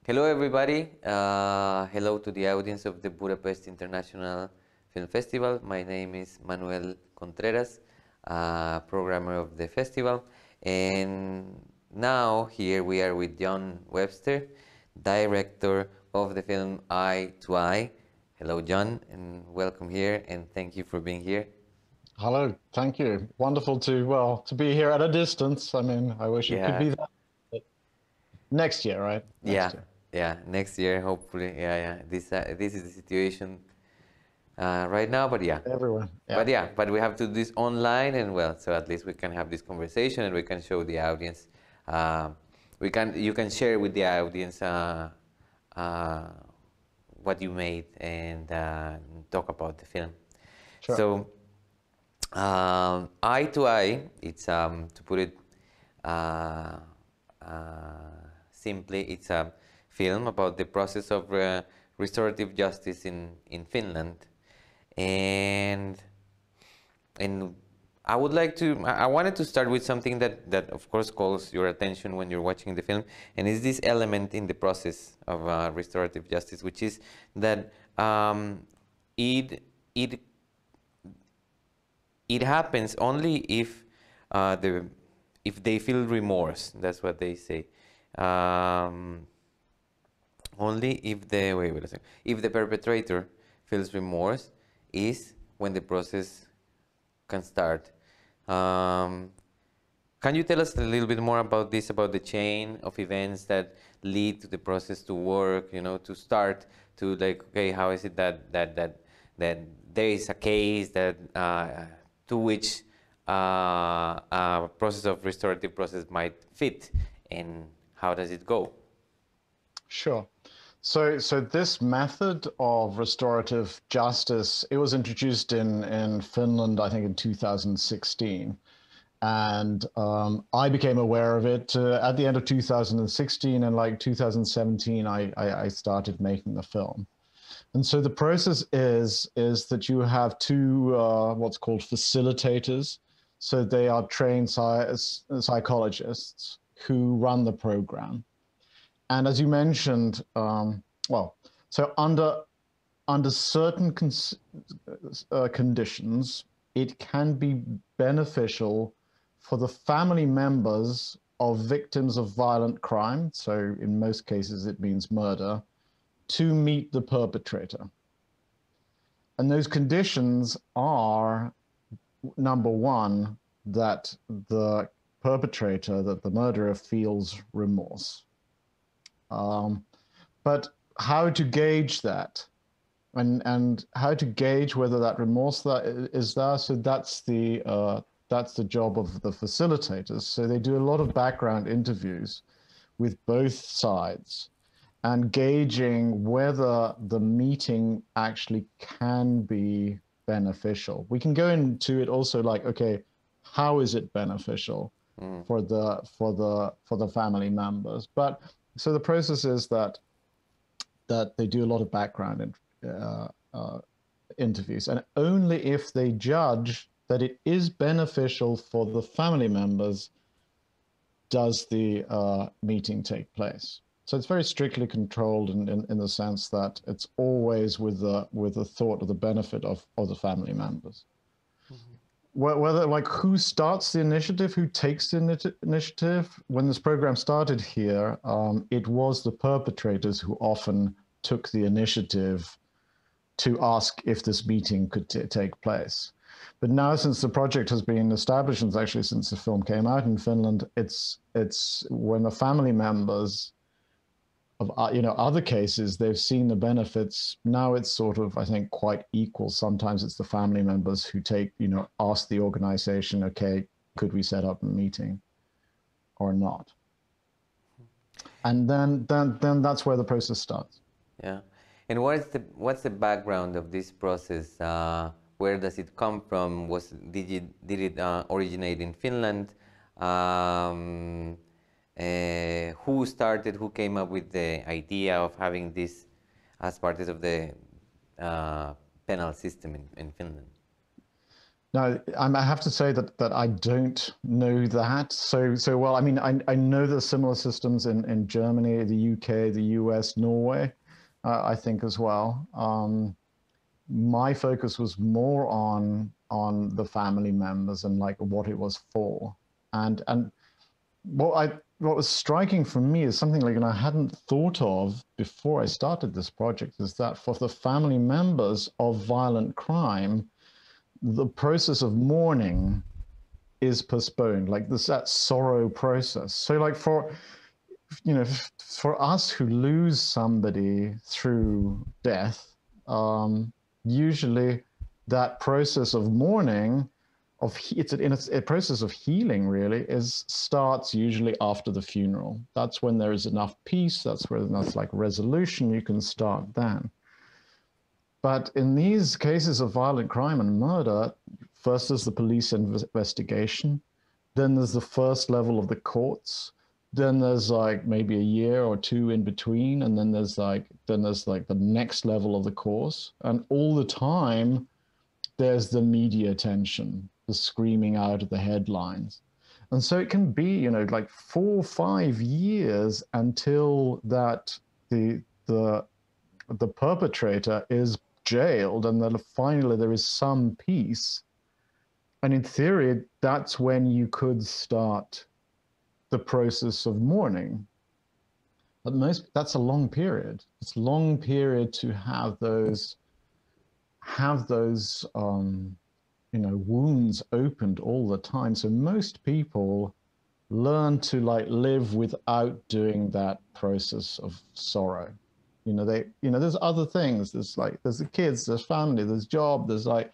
Hello everybody, hello to the audience of the Budapest International Film Festival. My name is Manuel Contreras, programmer of the festival, and now here we are with John Webster, director of the film Eye to Eye. Hello John, and welcome here, and thank you for being here. Hello, thank you. Wonderful to be here at a distance. I mean, I wish it could be that. Next year, right? Next year. Yeah, next year, hopefully. This is the situation right now, but yeah. Everyone. But we have to do this online, and well, so at least we can have this conversation, and we can show the audience. You can share with the audience what you made and talk about the film. Sure. So, Eye to Eye, it's to put it simply, it's a film about the process of restorative justice in Finland, and I wanted to start with something that of course calls your attention when you're watching the film, and is this element in the process of restorative justice, which is that it happens only if they feel remorse. That's what they say. Only if the perpetrator feels remorse is when the process can start. Can you tell us a little bit more about this, about the chain of events that lead to the process to work, to start, to like, okay, how is it that there is a case that to which a process of restorative process might fit, and how does it go? Sure. So this method of restorative justice, it was introduced in Finland, I think in 2016. And I became aware of it at the end of 2016, and like 2017, I started making the film. And so the process is that you have two what's called facilitators. So they are trained psychologists who run the program. And as you mentioned, so under certain conditions, it can be beneficial for the family members of victims of violent crime, so in most cases it means murder, to meet the perpetrator. And those conditions are, number one, that the perpetrator, that the murderer feels remorse. But how to gauge that, and how to gauge whether that remorse is there? So that's the job of the facilitators. So they do a lot of background interviews with both sides, and gauging whether the meeting actually can be beneficial. We can go into it also like, okay, how is it beneficial for the family members? But so the process is that they do a lot of background interviews, and only if they judge that it is beneficial for the family members does the meeting take place. So it's very strictly controlled in the sense that it's always with the thought of the benefit of the family members. Whether like who starts the initiative, who takes the initiative. When this program started here, it was the perpetrators who often took the initiative to ask if this meeting could take place. But now, since the project has been established, and actually since the film came out in Finland, it's when the family members of other cases, they've seen the benefits. Now it's sort of, I think, quite equal. Sometimes it's the family members who ask the organization, okay, could we set up a meeting or not? And then that's where the process starts. Yeah. And what's the background of this process? Where does it come from? Did it originate in Finland? Who came up with the idea of having this as part of the penal system in Finland? Now, I have to say that I don't know that so well. I mean, I know there's similar systems in Germany, the UK, the US, Norway, I think as well. My focus was more on the family members and like what it was for, and what was striking for me is something like, and I hadn't thought of before I started this project, is that for the family members of violent crime, the process of mourning is postponed, like this, that sorrow process. So like for, you know, for us who lose somebody through death, usually that process of mourning, it's a process of healing really, starts usually after the funeral. That's when there is enough peace, that's where there's like resolution, you can start then. But in these cases of violent crime and murder, first there's the police investigation, then there's the first level of the courts, then there's like maybe a year or two in between, and then there's like the next level of the course, and all the time there's the media attention, the screaming out of the headlines. And so it can be, you know, like 4 or 5 years until that the perpetrator is jailed, and then finally there is some peace. And in theory, that's when you could start the process of mourning. But that's a long period. It's a long period to have those you know, wounds opened all the time. So most people learn to like live without doing that process of sorrow. You know, there's other things. There's the kids, there's family, there's job, there's like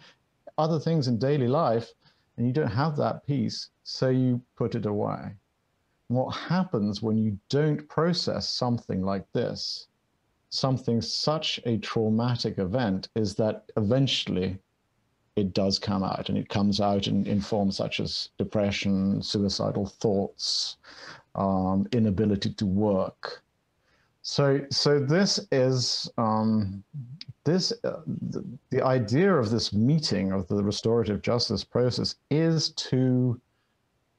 other things in daily life, and you don't have that peace, so you put it away. And what happens when you don't process something like this, something such a traumatic event, is that eventually it does come out, and it comes out in forms such as depression, suicidal thoughts, inability to work. So this is the idea of this meeting of the restorative justice process is to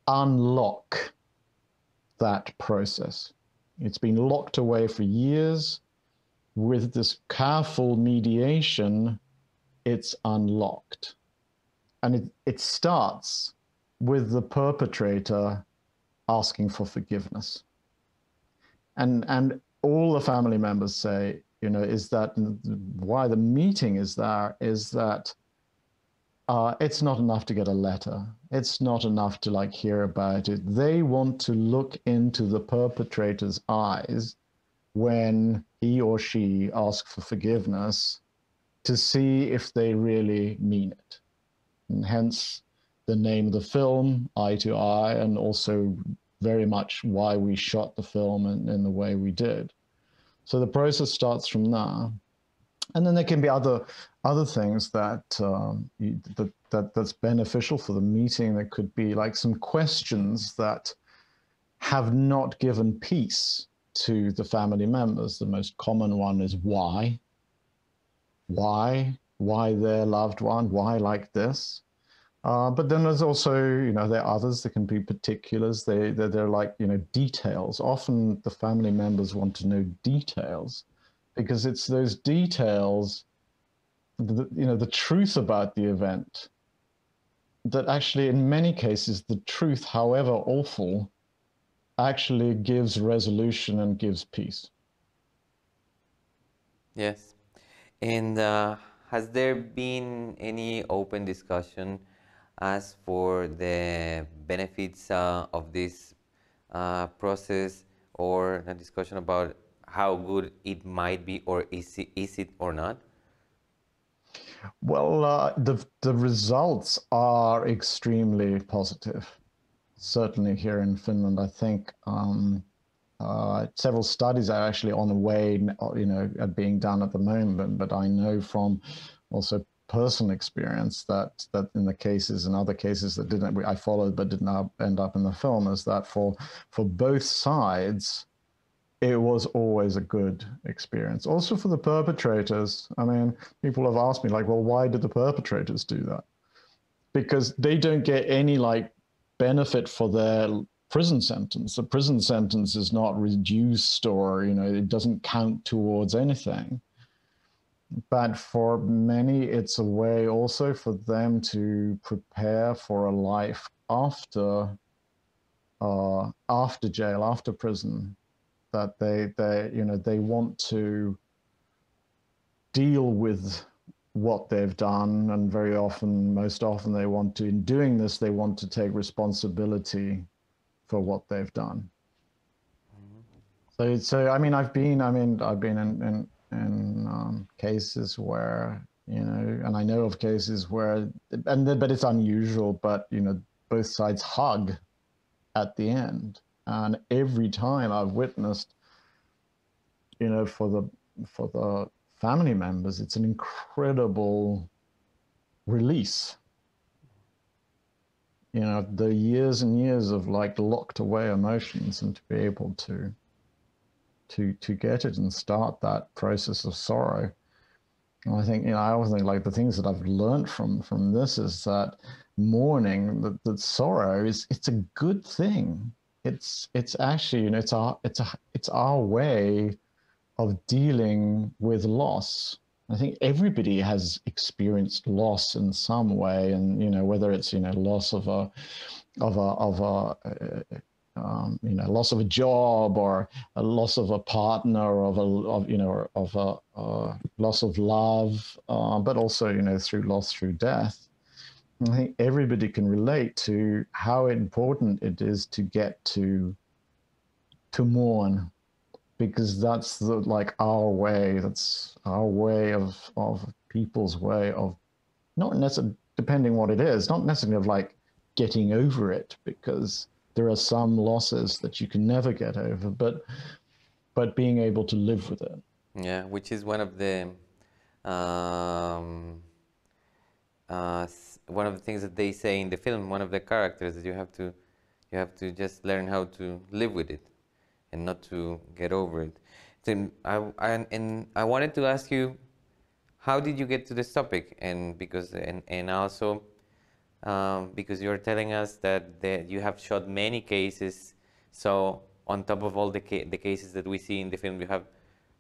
unlock that process. It's been locked away for years. With this careful mediation, it's unlocked. And it starts with the perpetrator asking for forgiveness. And all the family members say, you know, is that why the meeting is there is that it's not enough to get a letter. It's not enough to like hear about it. They want to look into the perpetrator's eyes when he or she asks for forgiveness to see if they really mean it. And hence the name of the film, Eye to Eye, and also very much why we shot the film in the way we did. So the process starts from there. And then there can be other things that's beneficial for the meeting. There could be like some questions that have not given peace to the family members. The most common one is why? Why their loved one? Why like this? But then there's also, you know, there are others that can be particulars. They're like, you know, details. Often the family members want to know details, because it's those details, you know, the truth about the event, that actually in many cases, the truth, however awful, actually gives resolution and gives peace. Yes. And has there been any open discussion as for the benefits of this process, or a discussion about how good it might be, or is it or not? Well, the results are extremely positive. Certainly here in Finland, I think several studies are actually on the way, you know, are being done at the moment. But I know from also personal experience that in the cases and other cases that I followed but did not end up in the film, is that for both sides, it was always a good experience. Also for the perpetrators. I mean, people have asked me like, well, why did the perpetrators do that? because they don't get any like benefit for their prison sentence. The prison sentence is not reduced, or, you know, it doesn't count towards anything. But for many, it's a way also for them to prepare for a life after jail, after prison, that they want to deal with what they've done, and most often they want to, in doing this, they want to take responsibility for what they've done. So I mean, I've been in cases where, you know, and I know of cases where, but it's unusual, but, you know, both sides hug at the end. And every time I've witnessed, you know, for the family members, it's an incredible release. You know, the years and years of like locked away emotions, and to be able to get it and start that process of sorrow. And I think, you know, I always think like the things that I've learned from this is that mourning, that sorrow it's a good thing. It's actually, you know, it's our way of dealing with loss. I think everybody has experienced loss in some way, and, you know, whether it's, you know, loss of a you know, loss of a job, or a loss of a partner, or of a loss of love, but also, you know, through loss through death. And I think everybody can relate to how important it is to get to mourn, because that's like our way. That's our way of people's way of, not necessarily, depending what it is, not necessarily of like getting over it, because there are some losses that you can never get over, but being able to live with it. Yeah, which is one of the things that they say in the film. One of the characters, that you have to just learn how to live with it, and not to get over it. So I wanted to ask you, how did you get to this topic? And also. Because you're telling us that you have shot many cases, so on top of all the cases that we see in the film, you have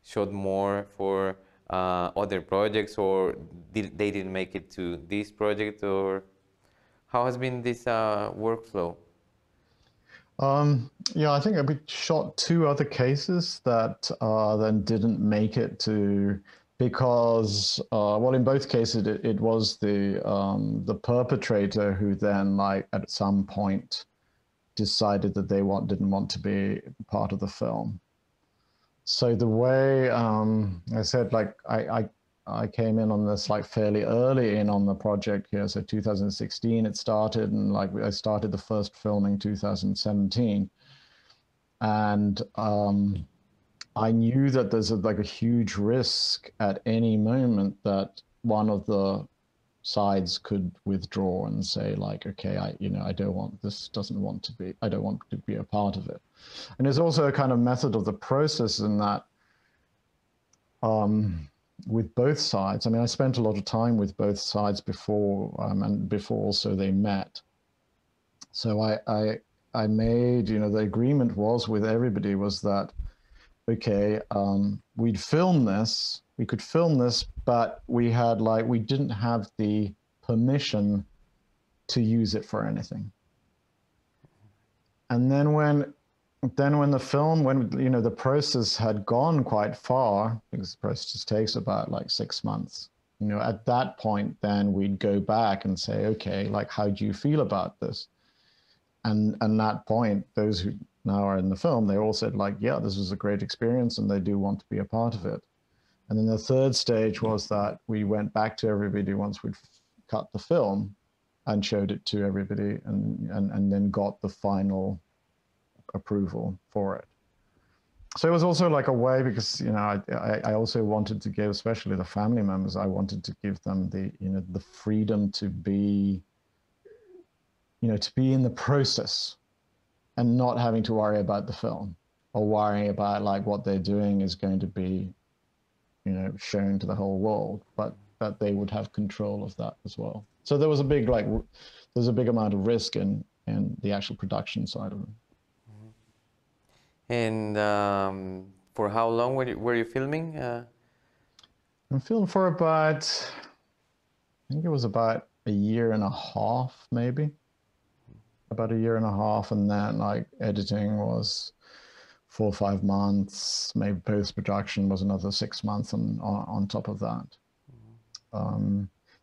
shot more for other projects, or they didn't make it to this project, or how has been this workflow? Yeah, I think we shot 2 other cases that then didn't make it to, because well, in both cases it was the perpetrator who then, like, at some point decided that they didn't want to be part of the film. So the way I said, like, I came in on this like fairly early in on the project here. So 2016 it started, and like I started the first filming 2017, and I knew that there's like a huge risk at any moment that one of the sides could withdraw and say, like, okay, I don't want I don't want to be a part of it. And there's also a kind of method of the process in that, with both sides. I mean, I spent a lot of time with both sides before, and before also they met. So I made, you know, the agreement was with everybody was that, okay, we'd film this, we could film this, but we didn't have the permission to use it for anything. And then when the film, you know, the process had gone quite far, because the process takes about like 6 months, you know, at that point, then we'd go back and say, okay, like, how do you feel about this? And that point, those who now are in the film, they all said, like, yeah, this was a great experience, and they do want to be a part of it. And then the third stage was that we went back to everybody once we'd cut the film and showed it to everybody, and then got the final approval for it. So it was also like a way, because, you know, I also wanted to give, especially the family members, I wanted to give them the, you know, the freedom to be, you know, to be in the process and not having to worry about the film, or worrying about like what they're doing is going to be, you know, shown to the whole world, but that they would have control of that as well. So there was a big there's a big amount of risk in the actual production side of it. And for how long were you filming? I filmed for about, I think it was about a year and a half, maybe. About a year and a half, and then like editing was 4 or 5 months. Maybe post-production was another 6 months on top of that.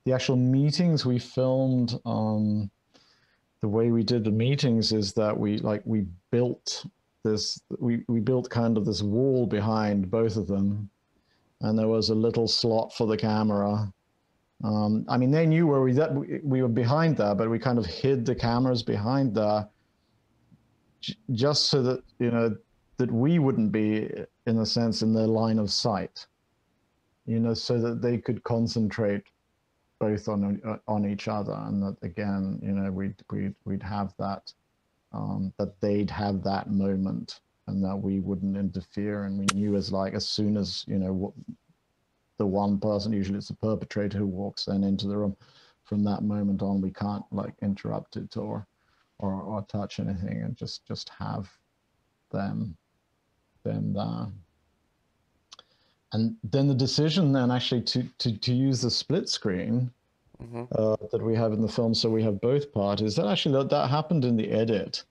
The actual meetings we filmed, the way we did the meetings is that we built this, we built kind of this wall behind both of them, and there was a little slot for the camera. I mean, they knew where we were behind there, but we kind of hid the cameras behind there, just so that, you know, that we wouldn't be, in a sense, in their line of sight, you know, so that they could concentrate both on each other, and that again, you know, we'd have that, that they'd have that moment, and that we wouldn't interfere. And we knew as soon as, you know, the one person, usually it's the perpetrator who walks then into the room, from that moment on, we can't like interrupt it or touch anything, and just have them there. And then the decision then actually to use the split screen that we have in the film, so we have both parties, that happened in the edit.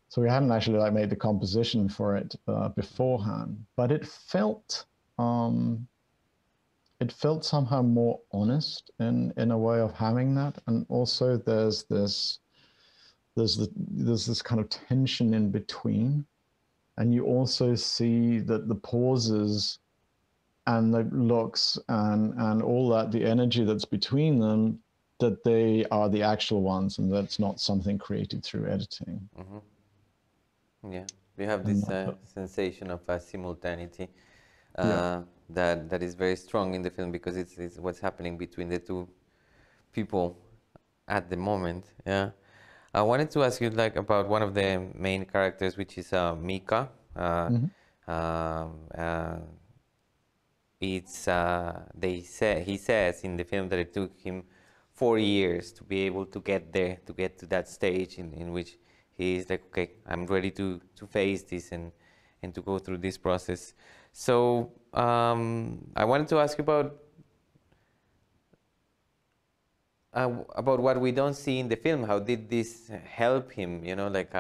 So we hadn't actually like made the composition for it beforehand, but it felt somehow more honest in a way of having that. And also there's this kind of tension in between, and you also see that the pauses and the looks and all that, the energy that's between them, that they are the actual ones, and that's not something created through editing. Yeah, we have this sensation of simultaneity that is very strong in the film, because it's what's happening between the two people at the moment. Yeah, I wanted to ask you like about one of the main characters, which is Mika. He says in the film that it took him 4 years to be able to get there, to get to that stage in which he is like, okay, I'm ready to face this and to go through this process. So I wanted to ask you about what we don't see in the film. How did this help him? You know, like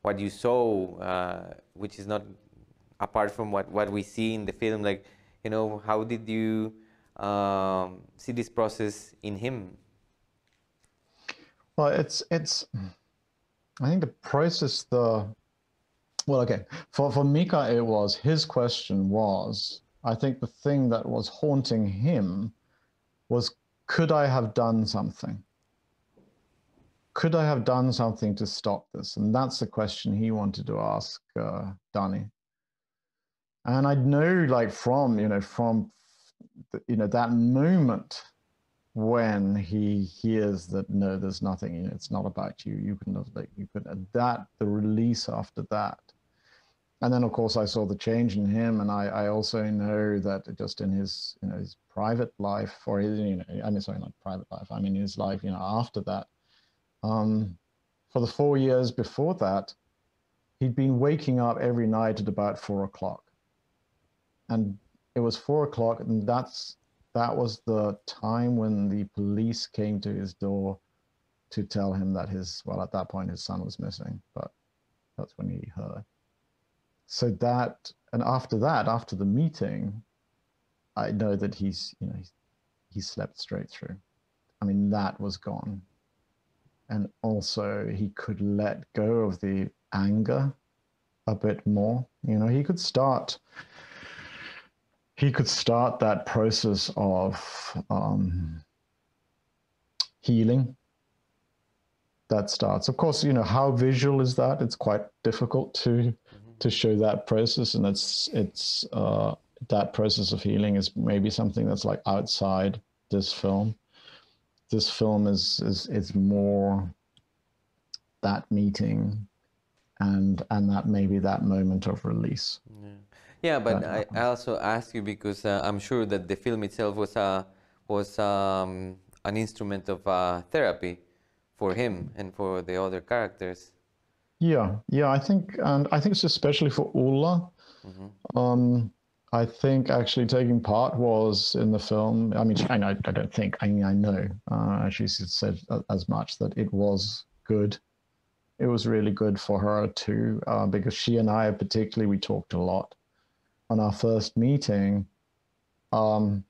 what you saw, which is not apart from what we see in the film. Like, you know, how did you see this process in him? Well, it's. I think the process, well, okay, for Mika, it was, his question was, I think the thing that was haunting him was, could I have done something? Could I have done something to stop this? And that's the question he wanted to ask Danny. And I know, like, from that moment when he hears that, no, there's nothing, you know, it's not about you, you could, the release after that. And then, of course, I saw the change in him, and I also know that just in his, you know, his private life, or his, you know, I mean, sorry, not private life, I mean his life, you know, after that, for the 4 years before that, he'd been waking up every night at about 4 o'clock. And it was 4 o'clock, and that was the time when the police came to his door to tell him that at that point, his son was missing, but that's when he heard. So that, and after that, after the meeting, I know that he slept straight through. I mean, that was gone. And also he could let go of the anger a bit more. You know, he could start that process of healing. That starts. Of course, you know, how visual is that? It's quite difficult to show that process, and it's that process of healing is maybe something that's like outside this film. This film is more that meeting and that maybe that moment of release. Yeah, but I also ask you because I'm sure that the film itself was a an instrument of therapy for him and for the other characters. Yeah, I think it's especially for Ulla. I think actually taking part was in the film. I mean, I don't think. I mean, I know. She said as much that it was good. It was really good for her too, because she and I particularly, we talked a lot. On our first meeting, well,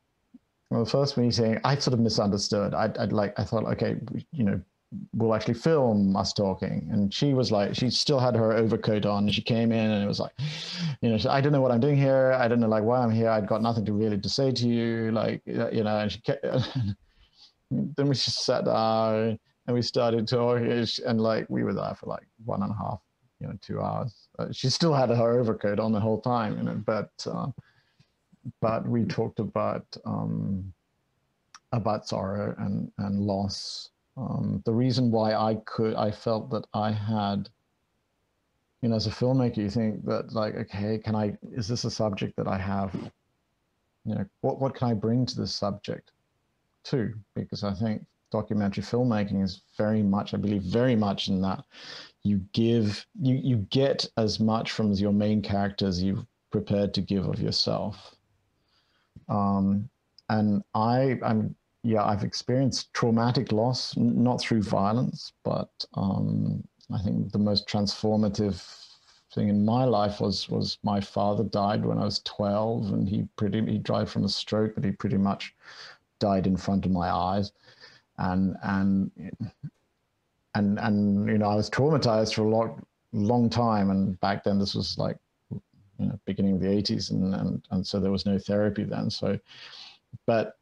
the first meeting, I sort of misunderstood. I thought, okay, you know, we'll actually film us talking. And she was like, she still had her overcoat on, and she came in and it was like, you know, I don't know what I'm doing here. I don't know like why I'm here. I'd got nothing to really to say to you. Like, you know, and she kept, then we just sat down and we started talking, and like, we were there for like 1.5, 2 hours. She still had her overcoat on the whole time, you know, but we talked about sorrow and loss. The reason why I felt that I had, you know, as a filmmaker, you think that like, okay, is this a subject that I have, you know, what can I bring to this subject too? Because I think documentary filmmaking is very much, I believe very much in that you get as much from your main character as you've prepared to give of yourself. And I've experienced traumatic loss, not through violence, but I think the most transformative thing in my life was my father died when I was 12, and he died from a stroke, but he pretty much died in front of my eyes, and you know, I was traumatized for a long time, and back then this was like, you know, beginning of the 80s, and so there was no therapy then. So, but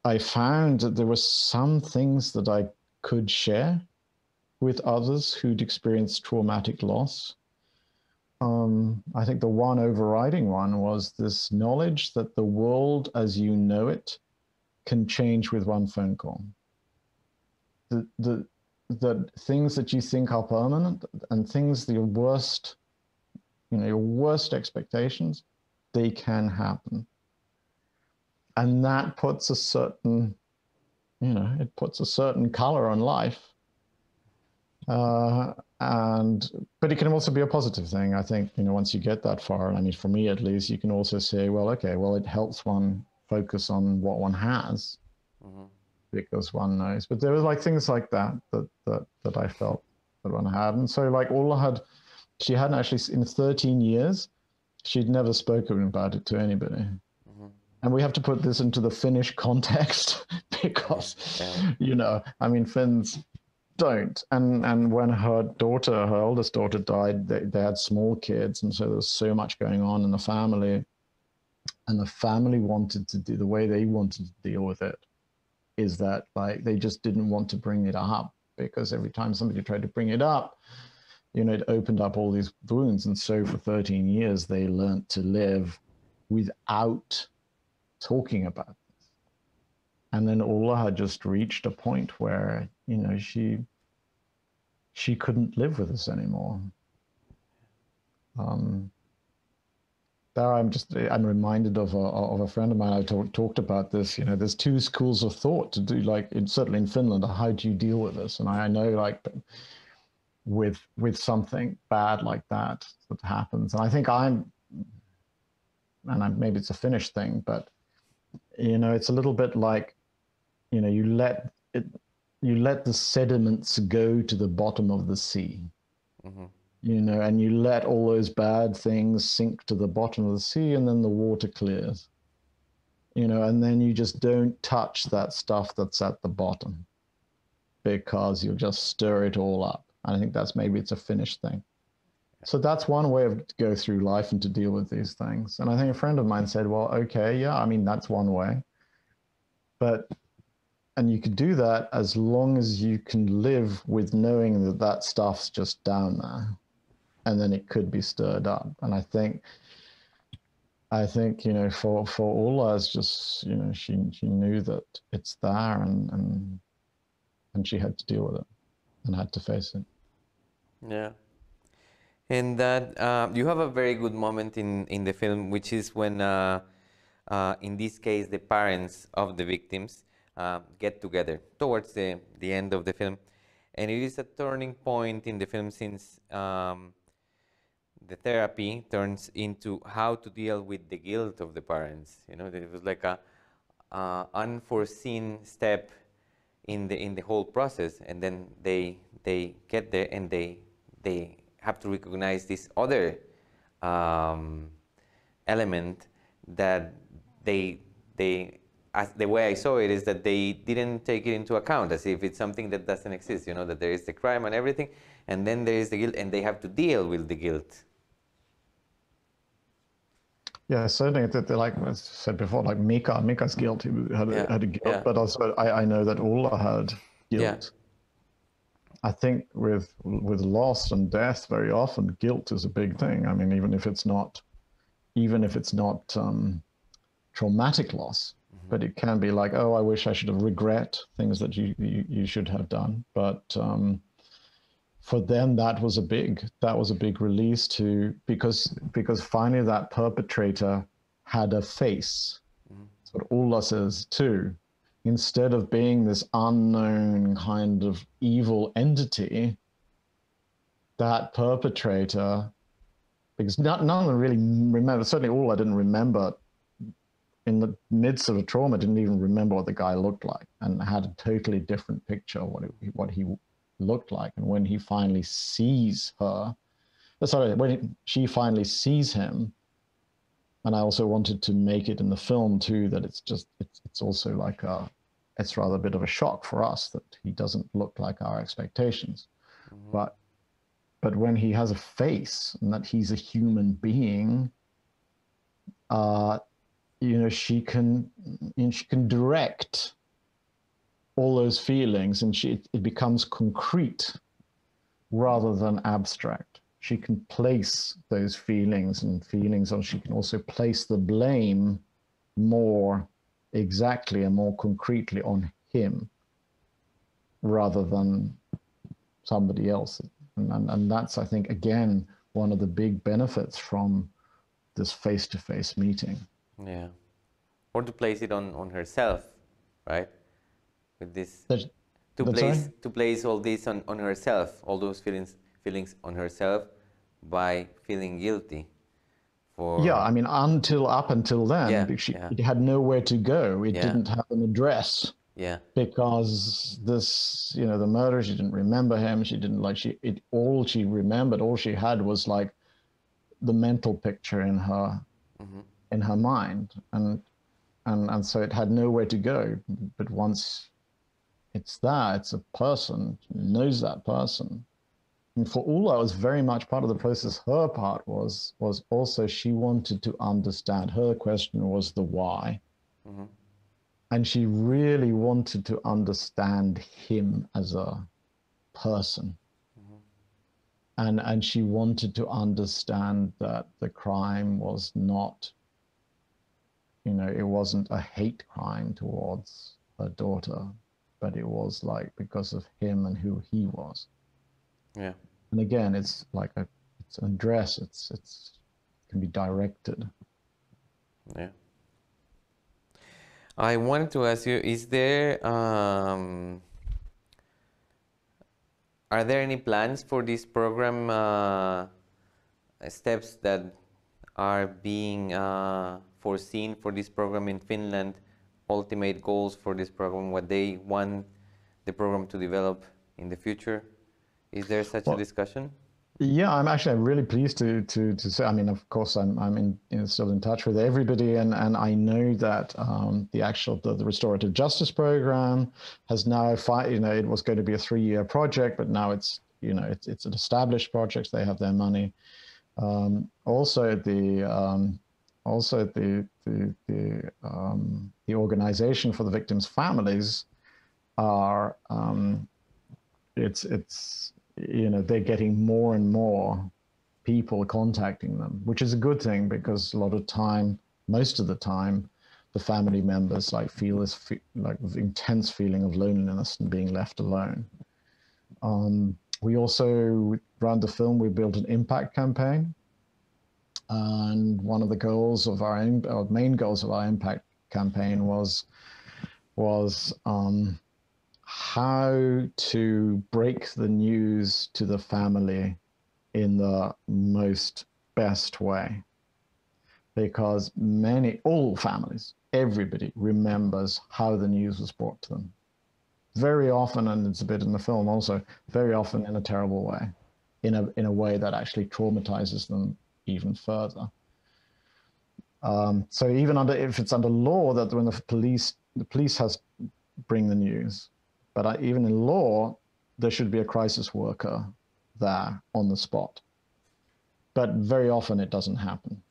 I found that there were some things that I could share with others who'd experienced traumatic loss. I think the one overriding one was this knowledge that the world as you know it can change with one phone call. The things that you think are permanent and things that your worst expectations, they can happen. And that puts a certain, you know, it puts a certain color on life. But it can also be a positive thing. I think, you know, once you get that far, and I mean, for me at least, you can also say, well, okay, well, it helps one focus on what one has, because one knows. But there was like things like that I felt that one had. And so like she hadn't actually, in 13 years, she'd never spoken about it to anybody. And we have to put this into the Finnish context because, you know, I mean, Finns don't. And when her oldest daughter died, they had small kids. And so there was so much going on in the family. And the family wanted to do, the way they wanted to deal with it is that like, they just didn't want to bring it up, because every time somebody tried to bring it up, you know, it opened up all these wounds. And so for 13 years, they learned to live without talking about this. And then Ulla had just reached a point where, you know, she couldn't live with us anymore. There I'm reminded of a friend of mine. I talked about this. You know, there's two schools of thought to do, like certainly in Finland, how do you deal with this? And I know like with something bad like that happens, and I think maybe it's a Finnish thing, but you know, it's a little bit like, you know, you let the sediments go to the bottom of the sea, you know, and you let all those bad things sink to the bottom of the sea, and then the water clears, you know, and then you just don't touch that stuff that's at the bottom, because you'll just stir it all up. And I think it's a Finnish thing. So that's one way of to go through life and to deal with these things. And I think a friend of mine said, well, okay, yeah, I mean, that's one way. And you could do that as long as you can live with knowing that stuff's just down there, and then it could be stirred up. And I think, you know, for Ulla, it's just, you know, she knew that it's there, and she had to deal with it and had to face it. Yeah. And that you have a very good moment in the film, which is when, in this case, the parents of the victims get together towards the end of the film. And it is a turning point in the film since the therapy turns into how to deal with the guilt of the parents. You know, it was like a unforeseen step in the whole process, and then they get there and they have to recognize this other element that they as the way I saw it is that they didn't take it into account, as if it's something that doesn't exist. You know, that there is the crime and everything, and then there is the guilt, and they have to deal with the guilt. Yeah, certainly. Like I said before, like Mika's guilt, he had a guilt, yeah. but also I know that Ulla had guilt. Yeah. I think with loss and death, very often guilt is a big thing. I mean, even if it's not traumatic loss, but it can be like, oh, I wish I should have regret things that you should have done. But for them, that was a big release because finally that perpetrator had a face. That's what Ulla says too. Instead of being this unknown kind of evil entity, that perpetrator, because none of them really remember, certainly Ulla didn't remember, in the midst of a trauma, didn't even remember what the guy looked like, and had a totally different picture of what he looked like. And when he finally sees her, when she finally sees him, and I also wanted to make it in the film too, that it's also like it's rather a bit of a shock for us that he doesn't look like our expectations. But when he has a face and that he's a human being, you know, she can direct all those feelings, and it becomes concrete rather than abstract. She can place those feelings, or she can also place the blame more exactly and more concretely on him rather than somebody else. And that's, I think, again, one of the big benefits from this face-to-face meeting. Yeah. Or to place it on herself, right? With this, to place all this on herself, all those feelings on herself, by feeling guilty for. Yeah, I mean, up until then, it had nowhere to go. It didn't have an address. Yeah. Because this, you know, the murder, she didn't remember him. She didn't all she remembered, all she had was like the mental picture in her mind, and so it had nowhere to go. But once it's a person, knows that person. And for Ulla, it was very much part of the process. Her part was also she wanted to understand. Her question was the why. And she really wanted to understand him as a person. And she wanted to understand that the crime was not, you know, it wasn't a hate crime towards her daughter, but it was like because of him and who he was. Yeah. And again, it's like it's an address. It can be directed. Yeah. I wanted to ask you: is there are there any plans for this program? Steps that are being foreseen for this program in Finland? Ultimate goals for this program? What they want the program to develop in the future? Is there such a discussion? Yeah, I'm really pleased to say. I mean, of course, I'm still in touch with everybody, and I know that the restorative justice program has now, you know, it was going to be a 3-year project, but now it's an established project. They have their money. Also, the organization for the victims' families are you know, they're getting more and more people contacting them, which is a good thing, because most of the time, the family members feel this intense feeling of loneliness and being left alone. We also, around the film, we built an impact campaign, and one of the goals of main goals of our impact campaign was was how to break the news to the family in the most best way. Because all families, everybody remembers how the news was brought to them. Very often, and it's a bit in the film also, very often in a terrible way, in a way that actually traumatizes them even further. So even if it's under law that when the police has to bring the news, but even in law, there should be a crisis worker there on the spot. But very often it doesn't happen.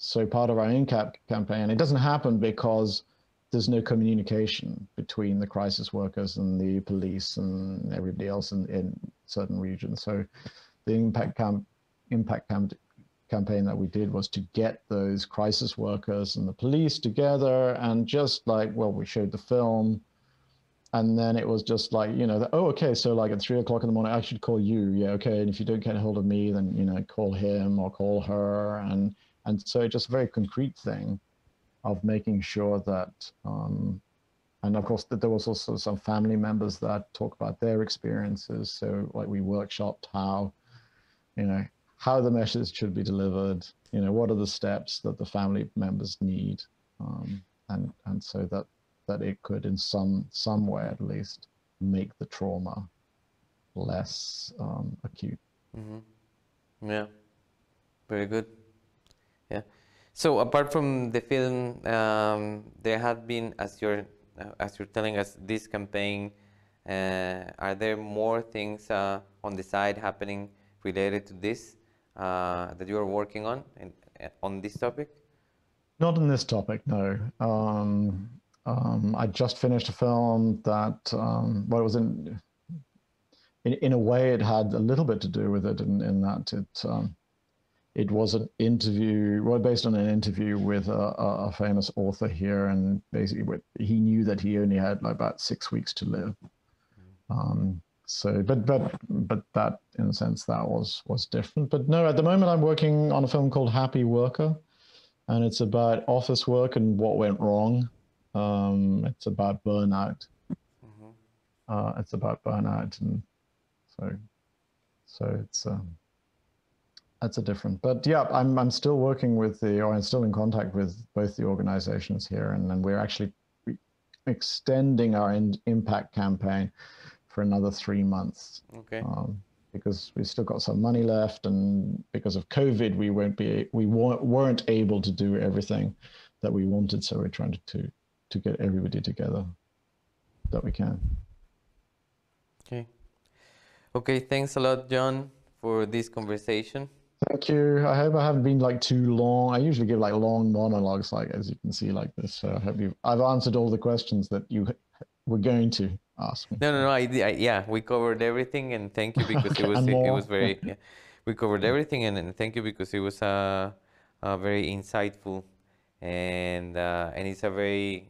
So part of our INCAP campaign, it doesn't happen because there's no communication between the crisis workers and the police and everybody else in certain regions. So the impact campaign that we did was to get those crisis workers and the police together, and just like, well, we showed the film, and then it was just like, you know, oh, okay, so like at 3 o'clock in the morning, I should call you. Yeah, okay. And if you don't get a hold of me, then, you know, call him or call her. And so just a very concrete thing of making sure that, and of course, that there was also some family members that talk about their experiences. So like we workshopped how, you know, how the message should be delivered, you know, what are the steps that the family members need, and so that it could in some way at least make the trauma less acute. Mm-hmm. Yeah, very good. Yeah. So apart from the film, there have been, as you're telling us, this campaign. Are there more things on the side happening related to this that you are working on this topic? Not on this topic, no. I just finished a film that, well, it was in a way it had a little bit to do with it in that it was an interview, well, based on an interview with a famous author here, and basically he knew that he only had like about 6 weeks to live. So, but that, in a sense, that was different. But no, at the moment I'm working on a film called Happy Worker, and it's about office work and what went wrong. It's about burnout. Mm-hmm. It's about burnout, and so it's that's a different. But yeah, I'm still working with I'm still in contact with both the organizations here, and then we're actually extending our impact campaign for another 3 months. Okay. Because we've still got some money left, and because of COVID, we weren't able to do everything that we wanted. So we're trying to get everybody together that we can. Okay. Okay. Thanks a lot, John, for this conversation. Thank you. I hope I haven't been like too long. I usually give like long monologues, like as you can see, like this. So I hope I've answered all the questions that you were going to ask me. No. Yeah, we covered everything, and thank you because it was very. Yeah, we covered everything, and thank you because it was very insightful, and it's a very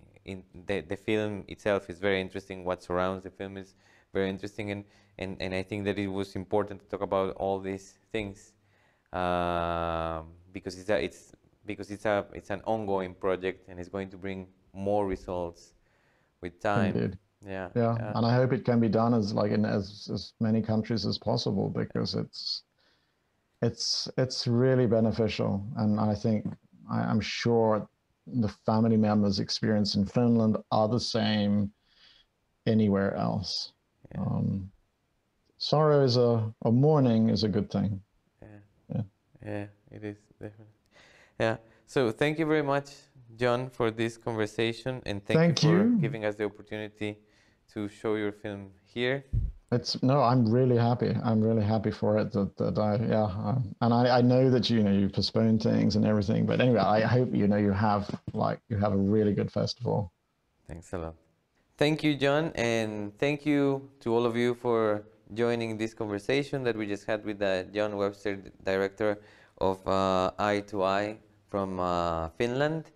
the film itself is very interesting. What surrounds the film is very interesting, and I think that it was important to talk about all these things. Because it's an ongoing project, and it's going to bring more results with time. Indeed. Yeah. And I hope it can be done as many countries as possible, because it's really beneficial, and I think I'm sure the family members' experience in Finland are the same anywhere else. Yeah. Sorrow is a mourning is a good thing. Yeah, it is definitely. Yeah. So thank you very much, John, for this conversation, and thank you for giving us the opportunity to show your film here. I'm really happy. I'm really happy for it. And I know that you postponed things and everything, but anyway, I hope you have a really good festival. Thanks a lot. Thank you, John, and thank you to all of you for joining this conversation that we just had with John Webster, director of Eye to Eye from Finland.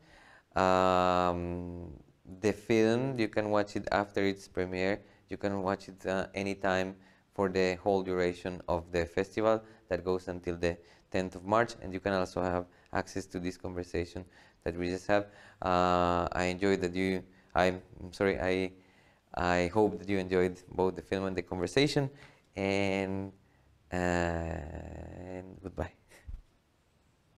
The film, you can watch it after its premiere. You can watch it anytime for the whole duration of the festival that goes until the 10th of March. And you can also have access to this conversation that we just have. I enjoyed that you I'm sorry. I hope that you enjoyed both the film and the conversation, and goodbye.